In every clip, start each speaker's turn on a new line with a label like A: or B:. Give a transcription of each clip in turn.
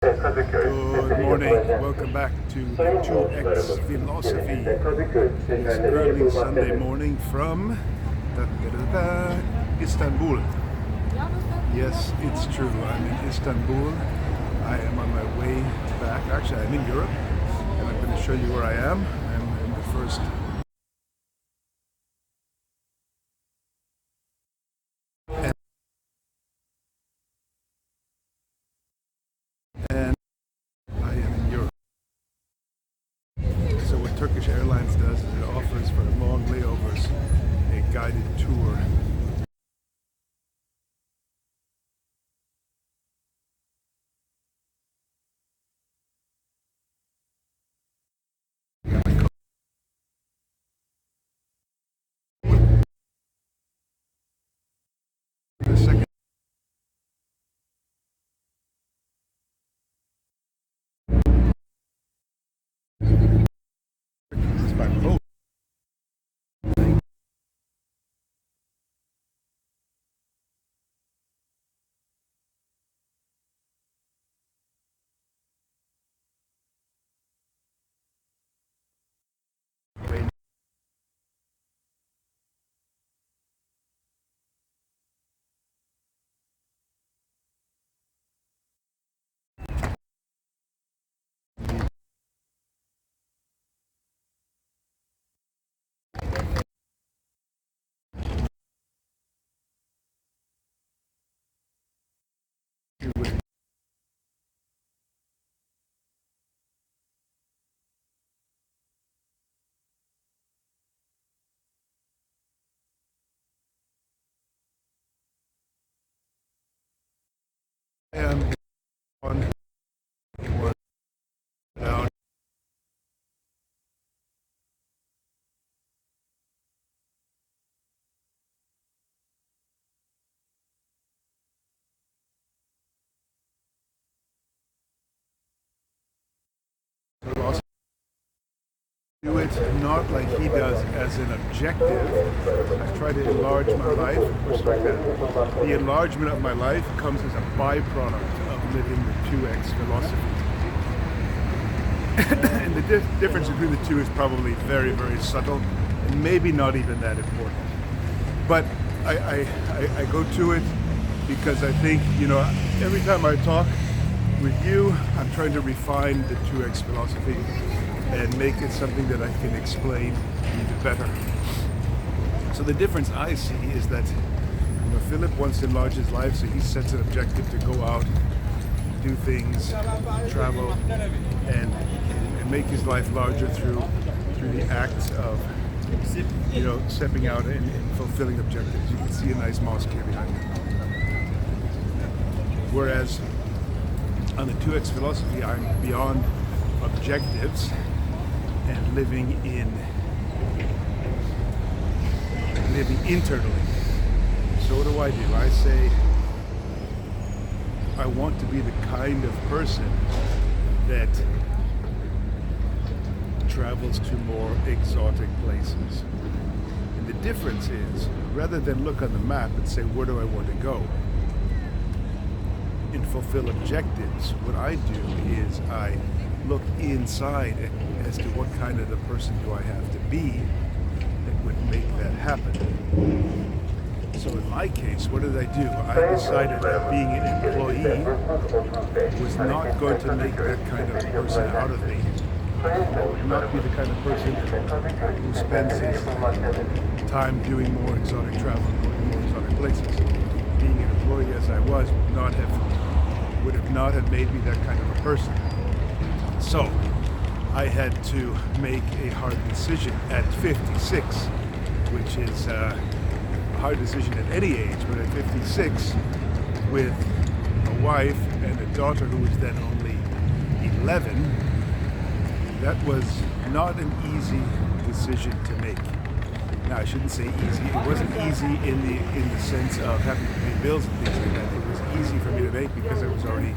A: Good morning. Welcome back to the 2X Philosophy. It's early Sunday morning from Istanbul. Yes, it's true. I'm in Istanbul. I am on my way back. Actually, I'm in Europe, and I'm going to show you where I am. I'm in the first. And I am in Europe. So what Turkish Airlines does is it offers for long layovers a guided tour. The second is by boat. And one down. Do it not like he does as an objective. I try to enlarge my life, push like that. The enlargement of my life comes as a byproduct of living the 2X philosophy. And the difference between the two is probably very, very subtle and maybe not even that important. But I go to it because I think, every time I talk with you, I'm trying to refine the 2X philosophy and make it something that I can explain even better. So the difference I see is that Philip wants to enlarge his life, so he sets an objective to go out, do things, travel, and make his life larger through the acts of stepping out and fulfilling objectives. You can see a nice mosque here behind me. Whereas on the 2X philosophy, I'm beyond objectives and living internally. So what do? I say I want to be the kind of person that travels to more exotic places. And the difference is, rather than look on the map and say, where do I want to go? And fulfill objectives, what I do is I look inside as to what kind of the person do I have to be that would make that happen. So in my case, what did I do? I decided that being an employee was not going to make that kind of person out of me. I would not be the kind of person who spends his time doing more exotic travel, going to more exotic places. Being an employee as I was would have not have made me that kind of a person. So I had to make a hard decision at 56, which is a hard decision at any age, but at 56, with a wife and a daughter who was then only 11, that was not an easy decision to make. Now, I shouldn't say easy. It wasn't easy in the sense of having to pay bills and things like that. It was easy for me to make because I was already a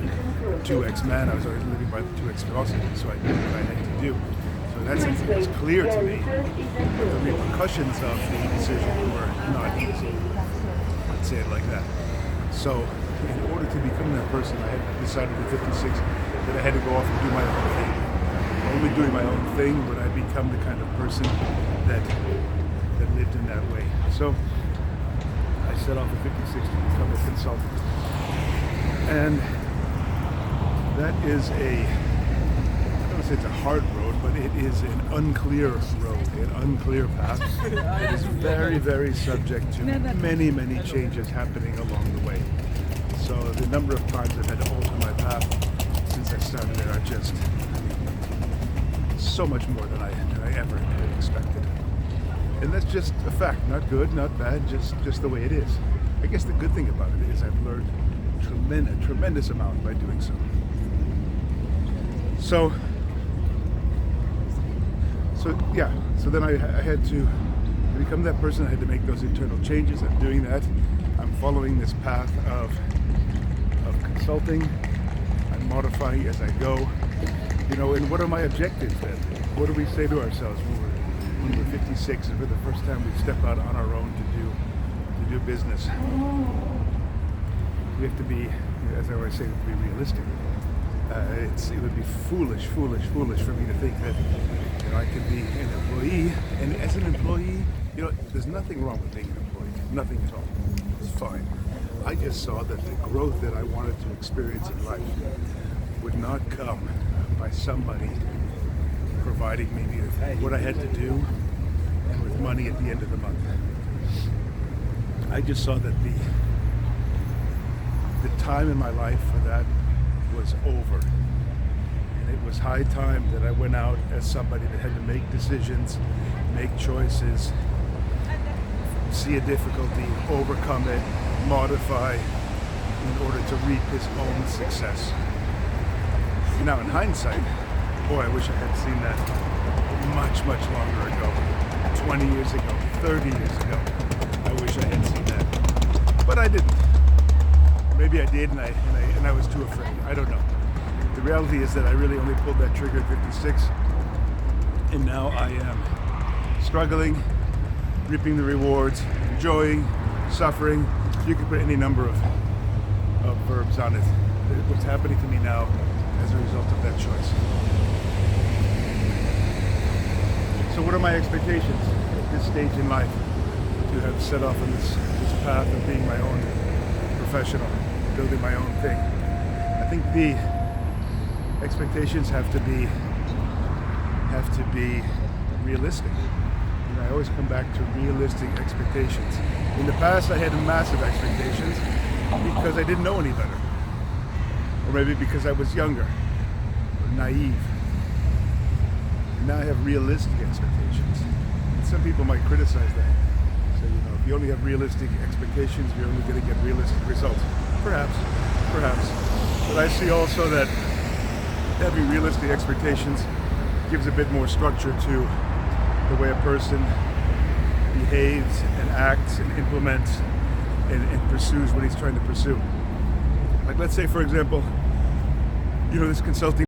A: 2X man. I was already living by the 2X philosophy, so I knew what I had to do. So in that sense, it was clear to me. But the repercussions of the decision were not easy. Let's say it like that. So in order to become that person, I had decided at 56 that I had to go off and do my own thing. Only doing my own thing would I become the kind of person that lived in that way. So I set off at 56 to become a consultant. And that is I don't want to say it's a hard road, but it is an unclear road, an unclear path. It is very, very subject to many, many changes happening along the way. So the number of times I've had to alter my path since I started there are just so much more than I ever had expected. And that's just a fact, not good, not bad, just the way it is. I guess the good thing about it is I've learned a tremendous amount by doing so. So then I had to become that person. I had to make those internal changes. I'm doing that. I'm following this path of consulting. I'm modifying as I go. And what are my objectives then? What do we say to ourselves when we're 56 and for the first time we step out on our own to do business? We have to be, as I always say, to be realistic. It would be foolish for me to think that I could be an employee. And as an employee, there's nothing wrong with being an employee. Nothing at all. It's fine. I just saw that the growth that I wanted to experience in life would not come by somebody providing me with what I had to do and with money at the end of the month. I just saw that the time in my life for that was over. And it was high time that I went out as somebody that had to make decisions, make choices, see a difficulty, overcome it, modify in order to reap his own success. Now in hindsight, boy, I wish I had seen that much longer ago. 20 years ago, 30 years ago. I wish I had seen that. But I didn't. Maybe I did and I was too afraid. I don't know. The reality is that I really only pulled that trigger at 56, and now I am struggling, reaping the rewards, enjoying, suffering. You could put any number of verbs on it. What's happening to me now as a result of that choice. So what are my expectations at this stage in life to have set off on this path of being my own professional, building my own thing? I think the expectations have to be realistic. I always come back to realistic expectations. In the past, I had massive expectations because I didn't know any better, or maybe because I was younger or naive. Now I have realistic expectations. And some people might criticize that. So, if you only have realistic expectations, you're only going to get realistic results. Perhaps. But I see also that having realistic expectations gives a bit more structure to the way a person behaves and acts and implements and pursues what he's trying to pursue. Like, let's say, for example, this consulting